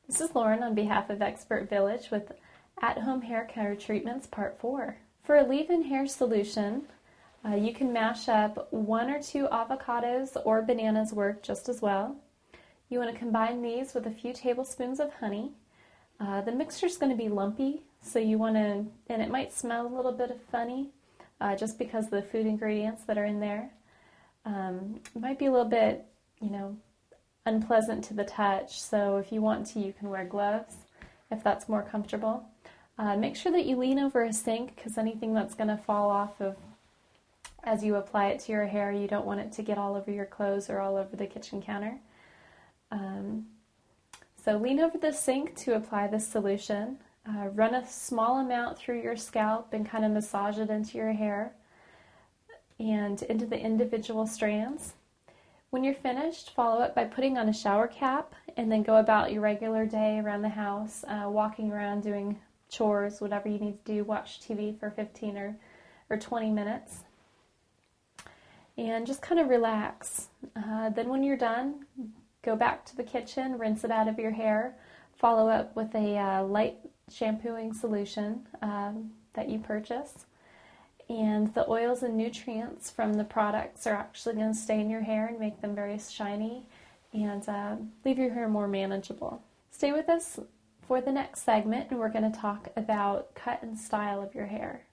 This is Lauren on behalf of Expert Village with At-Home Hair Care Treatments Part 4. For a leave-in hair solution, you can mash up 1 or 2 avocados or bananas work just as well. You want to combine these with a few tablespoons of honey. The mixture is going to be lumpy, so you want to, and it might smell a little bit funny just because of the food ingredients that are in there. It might be a little bit, unpleasant to the touch, so if you want to, you can wear gloves if that's more comfortable. Make sure that you lean over a sink because anything that's going to fall off of as you apply it to your hair, you don't want it to get all over your clothes or all over the kitchen counter. So lean over the sink to apply this solution. Run a small amount through your scalp and kind of massage it into your hair and into the individual strands. When you're finished, follow up by putting on a shower cap and then go about your regular day around the house, walking around, doing chores, whatever you need to do, watch TV for 15 or 20 minutes. And just kind of relax. Then when you're done, go back to the kitchen, rinse it out of your hair, follow up with a light shampooing solution that you purchase. And the oils and nutrients from the products are actually going to stay in your hair and make them very shiny and leave your hair more manageable. Stay with us for the next segment, and we're going to talk about cut and style of your hair.